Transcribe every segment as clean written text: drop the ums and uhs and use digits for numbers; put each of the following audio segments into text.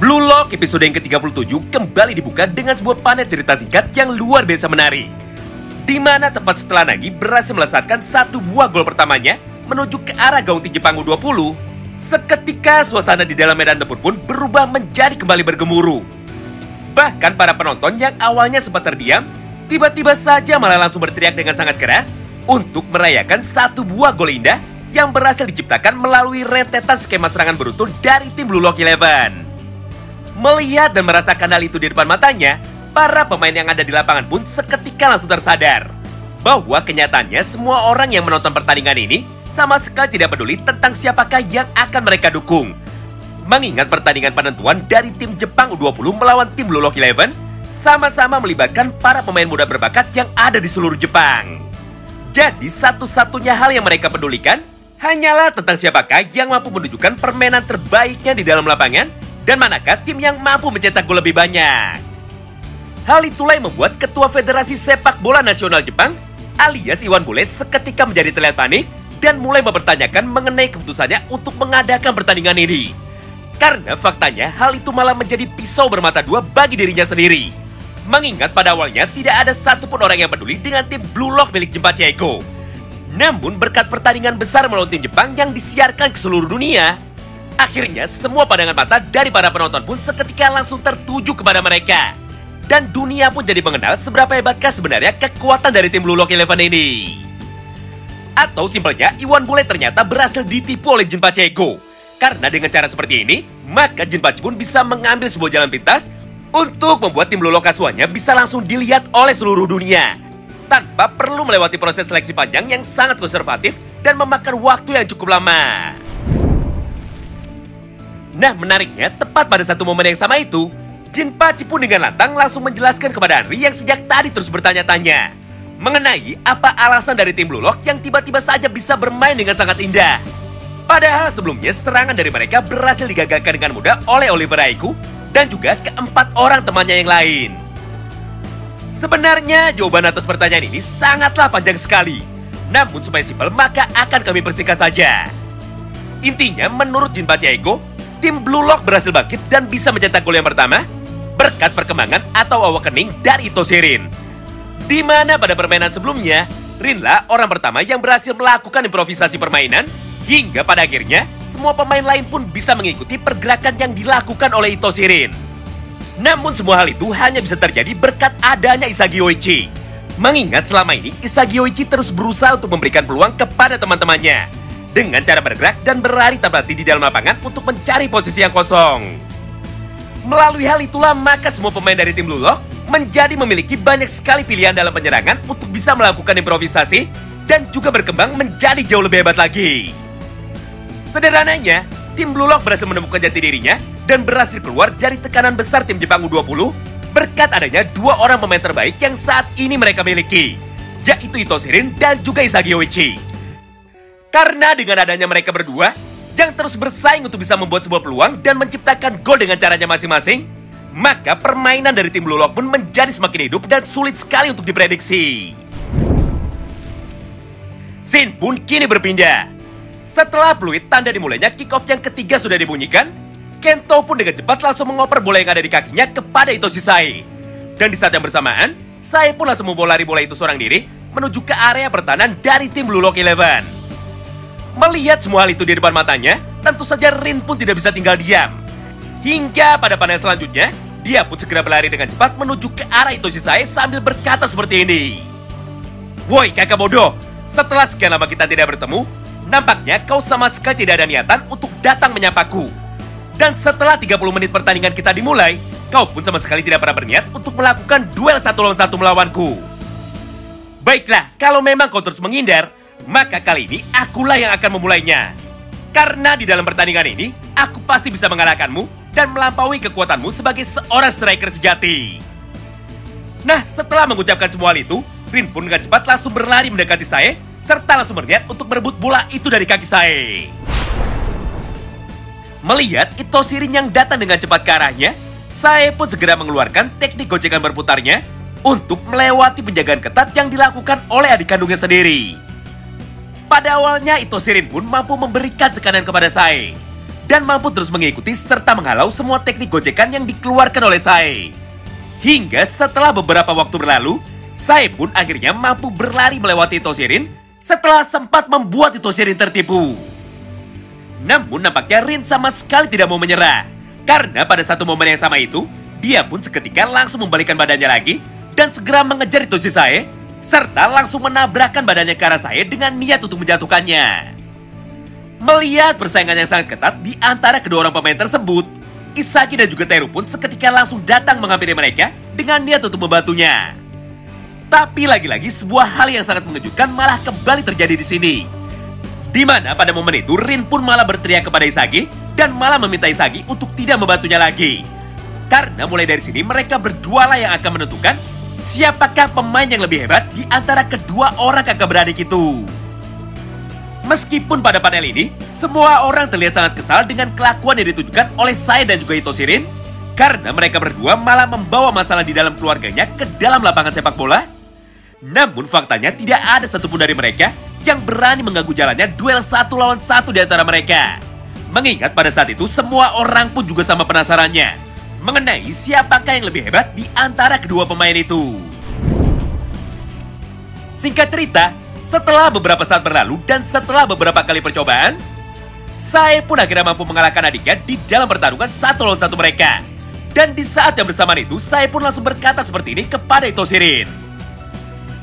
Blue Lock episode yang ke-37 kembali dibuka dengan sebuah panel cerita singkat yang luar biasa menarik. Di mana tepat setelah Nagi berhasil melesatkan satu buah gol pertamanya menuju ke arah gawang tim Jepang U20, seketika suasana di dalam medan tempur pun berubah menjadi kembali bergemuruh. Bahkan para penonton yang awalnya sempat terdiam, tiba-tiba saja malah langsung berteriak dengan sangat keras untuk merayakan satu buah gol indah yang berhasil diciptakan melalui rentetan skema serangan beruntun dari tim Blue Lock 11. Melihat dan merasakan hal itu di depan matanya, para pemain yang ada di lapangan pun seketika langsung tersadar bahwa kenyataannya semua orang yang menonton pertandingan ini sama sekali tidak peduli tentang siapakah yang akan mereka dukung. Mengingat pertandingan penentuan dari tim Jepang U20 melawan tim Blue Lock 11 sama-sama melibatkan para pemain muda berbakat yang ada di seluruh Jepang. Jadi satu-satunya hal yang mereka pedulikan hanyalah tentang siapakah yang mampu menunjukkan permainan terbaiknya di dalam lapangan dan manakah tim yang mampu mencetak gol lebih banyak. Hal itulah yang membuat Ketua Federasi Sepak Bola Nasional Jepang alias Iwan Bule seketika menjadi terlihat panik dan mulai mempertanyakan mengenai keputusannya untuk mengadakan pertandingan ini. Karena faktanya hal itu malah menjadi pisau bermata dua bagi dirinya sendiri. Mengingat pada awalnya tidak ada satupun orang yang peduli dengan tim Blue Lock milik Jinpachi Eko. Namun berkat pertandingan besar melawan tim Jepang yang disiarkan ke seluruh dunia, akhirnya semua pandangan mata dari para penonton pun seketika langsung tertuju kepada mereka. Dan dunia pun jadi mengenal seberapa hebatkah sebenarnya kekuatan dari tim Blue Lock 11 ini. Atau simpelnya Iwan Bule ternyata berhasil ditipu oleh Jinpachi Eko. Karena dengan cara seperti ini, maka Jinpachi pun bisa mengambil sebuah jalan pintas untuk membuat tim Blue Lock asuhannya bisa langsung dilihat oleh seluruh dunia tanpa perlu melewati proses seleksi panjang yang sangat konservatif dan memakan waktu yang cukup lama. Nah, menariknya, tepat pada satu momen yang sama itu, Jinpachi pun dengan lantang langsung menjelaskan kepada Henry yang sejak tadi terus bertanya-tanya mengenai apa alasan dari tim Blue Lock yang tiba-tiba saja bisa bermain dengan sangat indah. Padahal sebelumnya serangan dari mereka berhasil digagalkan dengan mudah oleh Oliver Aiku dan juga keempat orang temannya yang lain. Sebenarnya jawaban atas pertanyaan ini sangatlah panjang sekali. Namun supaya simpel maka akan kami persingkat saja. Intinya menurut Jinpachi Eko, tim Blue Lock berhasil bangkit dan bisa mencetak gol yang pertama berkat perkembangan atau awakening dari Itoshi Rin. Di mana pada permainan sebelumnya, Rinlah orang pertama yang berhasil melakukan improvisasi permainan hingga pada akhirnya semua pemain lain pun bisa mengikuti pergerakan yang dilakukan oleh Itoshi Rin. Namun semua hal itu hanya bisa terjadi berkat adanya Isagi Yoichi. Mengingat selama ini Isagi Yoichi terus berusaha untuk memberikan peluang kepada teman-temannya dengan cara bergerak dan berlari tanpa henti di dalam lapangan untuk mencari posisi yang kosong. Melalui hal itulah maka semua pemain dari tim Blue Lock menjadi memiliki banyak sekali pilihan dalam penyerangan untuk bisa melakukan improvisasi dan juga berkembang menjadi jauh lebih hebat lagi. Sederhananya, tim Blue Lock berhasil menemukan jati dirinya dan berhasil keluar dari tekanan besar tim Jepang U20 berkat adanya dua orang pemain terbaik yang saat ini mereka miliki, yaitu Itoshi Rin dan juga Isagi Yoichi. Karena dengan adanya mereka berdua yang terus bersaing untuk bisa membuat sebuah peluang dan menciptakan gol dengan caranya masing-masing, maka permainan dari tim Blue Lock pun menjadi semakin hidup dan sulit sekali untuk diprediksi. Scene pun kini berpindah. Setelah peluit tanda dimulainya kick-off yang ketiga sudah dibunyikan, Kento pun dengan cepat langsung mengoper bola yang ada di kakinya kepada Itoshi Sae. Dan di saat yang bersamaan, Sae pun langsung membawa lari bola itu seorang diri menuju ke area pertahanan dari tim Blue Lock 11. Melihat semua hal itu di depan matanya, tentu saja Rin pun tidak bisa tinggal diam. Hingga pada panel selanjutnya, dia pun segera berlari dengan cepat menuju ke arah Itoshi Sae sambil berkata seperti ini. "Woi kakak bodoh, setelah sekian lama kita tidak bertemu, nampaknya kau sama sekali tidak ada niatan untuk datang menyapaku. Dan setelah 30 menit pertandingan kita dimulai, kau pun sama sekali tidak pernah berniat untuk melakukan duel 1 lawan 1 melawanku. Baiklah, kalau memang kau terus menghindar, maka kali ini akulah yang akan memulainya. Karena di dalam pertandingan ini, aku pasti bisa mengalahkanmu dan melampaui kekuatanmu sebagai seorang striker sejati." Nah, setelah mengucapkan semua hal itu, Rin pun dengan cepat langsung berlari mendekati Sae, serta langsung berniat untuk merebut bola itu dari kaki Sae. Melihat Itoshi Rin yang datang dengan cepat ke arahnya, Sae pun segera mengeluarkan teknik gocekan berputarnya untuk melewati penjagaan ketat yang dilakukan oleh adik kandungnya sendiri. Pada awalnya Itoshi Rin pun mampu memberikan tekanan kepada Sae. dan mampu terus mengikuti serta menghalau semua teknik gocekan yang dikeluarkan oleh Sae. Hingga setelah beberapa waktu berlalu, Sae pun akhirnya mampu berlari melewati Itoshirin setelah sempat membuat Itoshirin tertipu. Namun nampaknya Rin sama sekali tidak mau menyerah, karena pada satu momen yang sama itu, dia pun seketika langsung membalikkan badannya lagi dan segera mengejar Itoshi Sae, serta langsung menabrakkan badannya ke arah Sae dengan niat untuk menjatuhkannya. Melihat persaingan yang sangat ketat di antara kedua orang pemain tersebut, Isagi dan juga Teru pun seketika langsung datang menghampiri mereka dengan niat untuk membantunya. Tapi lagi-lagi sebuah hal yang sangat mengejutkan malah kembali terjadi di sini. Di mana pada momen itu Rin pun malah berteriak kepada Isagi dan malah meminta Isagi untuk tidak membantunya lagi. Karena mulai dari sini mereka berdua lah yang akan menentukan siapakah pemain yang lebih hebat di antara kedua orang kakak beradik itu. Meskipun pada panel ini, semua orang terlihat sangat kesal dengan kelakuan yang ditujukan oleh Sae dan juga Itoshirin, karena mereka berdua malah membawa masalah di dalam keluarganya ke dalam lapangan sepak bola. Namun faktanya tidak ada satupun dari mereka yang berani mengganggu jalannya duel 1 lawan 1 di antara mereka. Mengingat pada saat itu semua orang pun juga sama penasarannya mengenai siapakah yang lebih hebat di antara kedua pemain itu. Singkat cerita, setelah beberapa saat berlalu dan setelah beberapa kali percobaan, Sae pun akhirnya mampu mengalahkan adiknya di dalam pertarungan 1 lawan 1 mereka. Dan di saat yang bersamaan itu, Sae pun langsung berkata seperti ini kepada Itoshirin.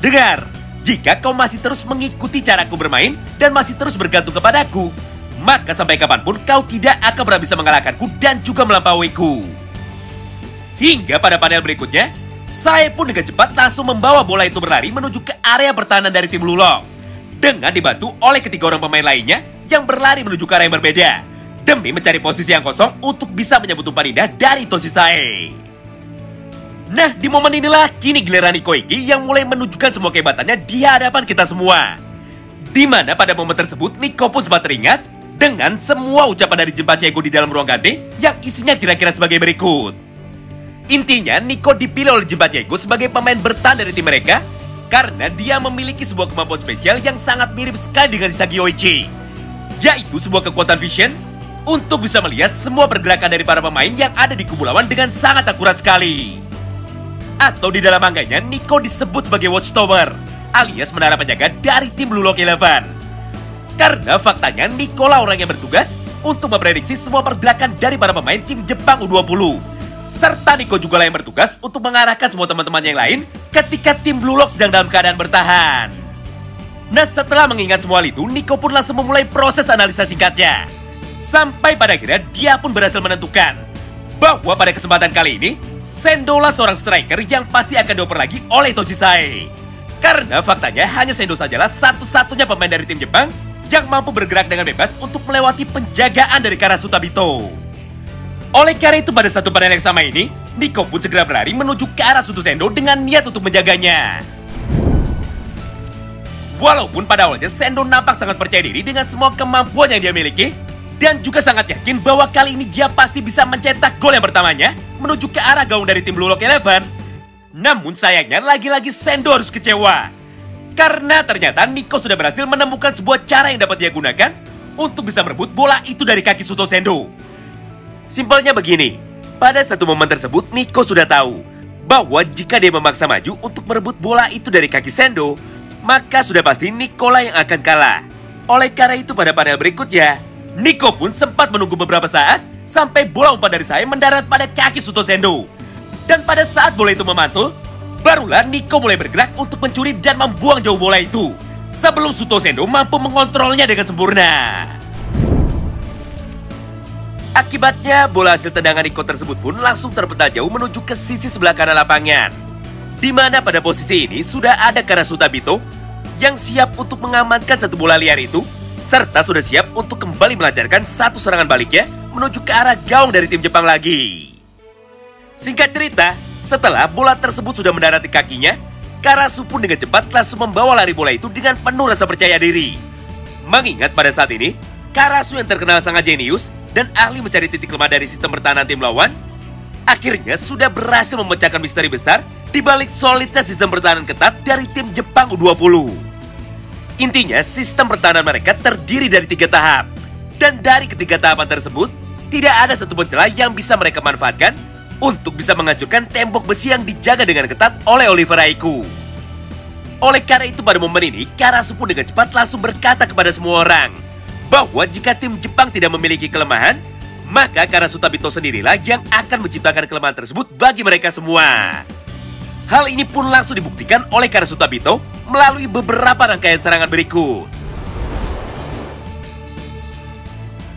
"Dengar, jika kau masih terus mengikuti caraku bermain dan masih terus bergantung kepadaku, maka sampai kapanpun kau tidak akan pernah bisa mengalahkanku dan juga melampauiku." Hingga pada panel berikutnya, Sae pun dengan cepat langsung membawa bola itu berlari menuju ke area pertahanan dari tim Lulong, dengan dibantu oleh ketiga orang pemain lainnya yang berlari menuju ke arah yang berbeda, demi mencari posisi yang kosong untuk bisa menyambut umpan indah dari Itoshi Sae. Nah, di momen inilah kini giliran Nikoiki yang mulai menunjukkan semua kehebatannya di hadapan kita semua. Di mana pada momen tersebut Nico pun sempat teringat dengan semua ucapan dari Jinpachi Ego di dalam ruang ganti yang isinya kira-kira sebagai berikut. Intinya, Nico dipilih oleh Jinpachi Ego sebagai pemain bertahan dari tim mereka karena dia memiliki sebuah kemampuan spesial yang sangat mirip sekali dengan Isagi Yoichi, yaitu sebuah kekuatan vision untuk bisa melihat semua pergerakan dari para pemain yang ada di kubu lawan dengan sangat akurat sekali. Atau di dalam mangganya, Nico disebut sebagai Watchtower, alias menara penjaga dari tim Blue Lock 11. Karena faktanya, Nico lah orang yang bertugas untuk memprediksi semua pergerakan dari para pemain tim Jepang U20. Serta Nico juga lah yang bertugas untuk mengarahkan semua teman-teman yang lain ketika tim Blue Lock sedang dalam keadaan bertahan. Nah, setelah mengingat semua hal itu, Nico pun langsung memulai proses analisa singkatnya. Sampai pada akhirnya dia pun berhasil menentukan bahwa pada kesempatan kali ini, Sendo lah seorang striker yang pasti akan dioper lagi oleh Itoshi Sae. Karena faktanya hanya Sendo sajalah satu-satunya pemain dari tim Jepang yang mampu bergerak dengan bebas untuk melewati penjagaan dari Karasu Tabito. Oleh karena itu pada satu panel yang sama ini, Nico pun segera berlari menuju ke arah Suto Sendo dengan niat untuk menjaganya. Walaupun pada awalnya Sendo nampak sangat percaya diri dengan semua kemampuan yang dia miliki, dan juga sangat yakin bahwa kali ini dia pasti bisa mencetak gol yang pertamanya menuju ke arah gawang dari tim Blue Lock 11. Namun sayangnya lagi-lagi Sendo harus kecewa, karena ternyata Nico sudah berhasil menemukan sebuah cara yang dapat dia gunakan untuk bisa merebut bola itu dari kaki Suto Sendo. Simpelnya begini, pada satu momen tersebut Nico sudah tahu bahwa jika dia memaksa maju untuk merebut bola itu dari kaki Sendo, maka sudah pasti Nico lah yang akan kalah. Oleh karena itu pada panel berikutnya, Nico pun sempat menunggu beberapa saat sampai bola umpan dari Sae mendarat pada kaki Suto Sendo. Dan pada saat bola itu memantul, barulah Nico mulai bergerak untuk mencuri dan membuang jauh bola itu, sebelum Suto Sendo mampu mengontrolnya dengan sempurna. Akibatnya, bola hasil tendangan Nico tersebut pun langsung terpental jauh menuju ke sisi sebelah kanan lapangan. Di mana pada posisi ini sudah ada Karasu Tabito yang siap untuk mengamankan satu bola liar itu, serta sudah siap untuk kembali melancarkan satu serangan baliknya menuju ke arah gawang dari tim Jepang lagi. Singkat cerita, setelah bola tersebut sudah mendarat di kakinya, Karasu pun dengan cepat langsung membawa lari bola itu dengan penuh rasa percaya diri. Mengingat pada saat ini, Karasu yang terkenal sangat jenius dan ahli mencari titik lemah dari sistem pertahanan tim lawan, akhirnya sudah berhasil memecahkan misteri besar di balik solidnya sistem pertahanan ketat dari tim Jepang U20. Intinya, sistem pertahanan mereka terdiri dari 3 tahap, Dan dari ketiga tahapan tersebut, tidak ada satupun celah yang bisa mereka manfaatkan untuk bisa menghancurkan tembok besi yang dijaga dengan ketat oleh Oliver Aiku. Oleh karena itu pada momen ini, Karasu pun dengan cepat langsung berkata kepada semua orang bahwa jika tim Jepang tidak memiliki kelemahan, maka Karasu Tabito sendirilah yang akan menciptakan kelemahan tersebut bagi mereka semua. Hal ini pun langsung dibuktikan oleh Karasu Tabito melalui beberapa rangkaian serangan berikut.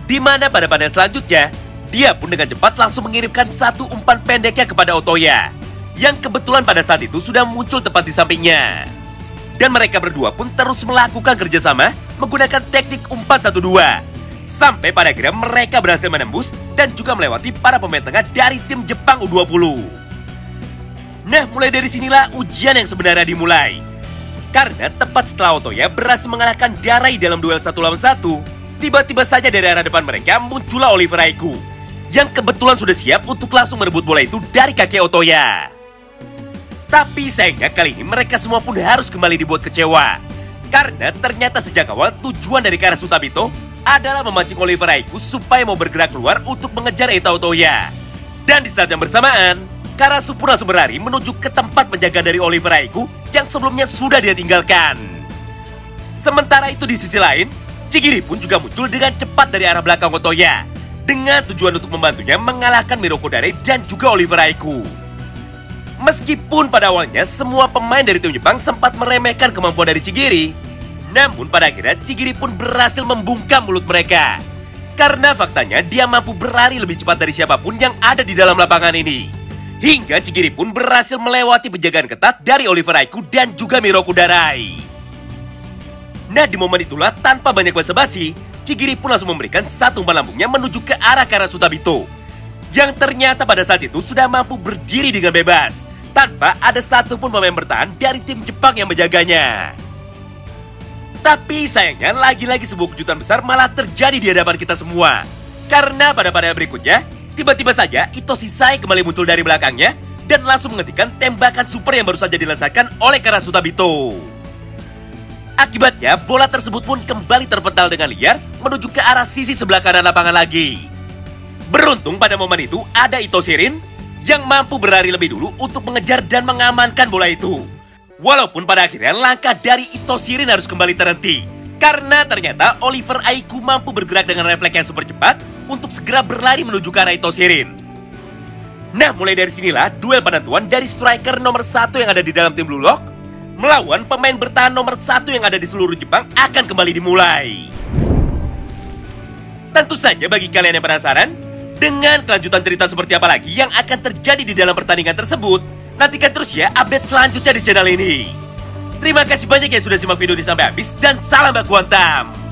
Di mana pada panel selanjutnya, dia pun dengan cepat langsung mengirimkan satu umpan pendeknya kepada Otoya, yang kebetulan pada saat itu sudah muncul tepat di sampingnya. Dan mereka berdua pun terus melakukan kerjasama menggunakan teknik umpan 1-2. Sampai pada akhirnya mereka berhasil menembus dan juga melewati para pemain tengah dari tim Jepang U20. Nah, mulai dari sinilah ujian yang sebenarnya dimulai. Karena tepat setelah Otoya berhasil mengalahkan Darai dalam duel 1 lawan 1, tiba-tiba saja dari arah depan mereka muncullah Oliver Aiku, yang kebetulan sudah siap untuk langsung merebut bola itu dari kaki Otoya. Tapi sayangnya kali ini mereka semua pun harus kembali dibuat kecewa. Karena ternyata sejak awal tujuan dari Karasu Tabito adalah memancing Oliver Aiku supaya mau bergerak keluar untuk mengejar Eita Otoya. Dan di saat yang bersamaan, Karasu pun langsung berlari menuju ke tempat penjagaan dari Oliver Aiku yang sebelumnya sudah dia tinggalkan. Sementara itu di sisi lain, Chigiri pun juga muncul dengan cepat dari arah belakang Otoya dengan tujuan untuk membantunya mengalahkan Miroko Dare dan juga Oliver Aiku. Meskipun pada awalnya semua pemain dari tim Jepang sempat meremehkan kemampuan dari Chigiri, namun pada akhirnya Chigiri pun berhasil membungkam mulut mereka. Karena faktanya dia mampu berlari lebih cepat dari siapapun yang ada di dalam lapangan ini. Hingga Chigiri pun berhasil melewati penjagaan ketat dari Oliver Aiku dan juga Miroko Darai. Nah, di momen itulah tanpa banyak basa-basi, Chigiri pun langsung memberikan satu umpan lambungnya menuju ke arah Karasu Tabito, yang ternyata pada saat itu sudah mampu berdiri dengan bebas tanpa ada satupun pemain bertahan dari tim Jepang yang menjaganya. Tapi sayangnya lagi-lagi sebuah kejutan besar malah terjadi di hadapan kita semua. Karena pada panel berikutnya, tiba-tiba saja Ito Shisai kembali muncul dari belakangnya dan langsung menghentikan tembakan super yang baru saja dilancarkan oleh Karasu Tabito. Akibatnya, bola tersebut pun kembali terpental dengan liar menuju ke arah sisi sebelah kanan lapangan lagi. Beruntung pada momen itu ada Ito Shirin yang mampu berlari lebih dulu untuk mengejar dan mengamankan bola itu. Walaupun pada akhirnya langkah dari Ito Shirin harus kembali terhenti. Karena ternyata Oliver Aiku mampu bergerak dengan refleks yang super cepat untuk segera berlari menuju ke arah Ito Shirin. Nah, mulai dari sinilah duel penentuan dari striker nomor 1 yang ada di dalam tim Blue Lock melawan pemain bertahan nomor 1 yang ada di seluruh Jepang akan kembali dimulai. Tentu saja bagi kalian yang penasaran dengan kelanjutan cerita seperti apa lagi yang akan terjadi di dalam pertandingan tersebut, nantikan terus ya update selanjutnya di channel ini. Terima kasih banyak yang sudah simak video ini sampai habis dan salam baku hantam.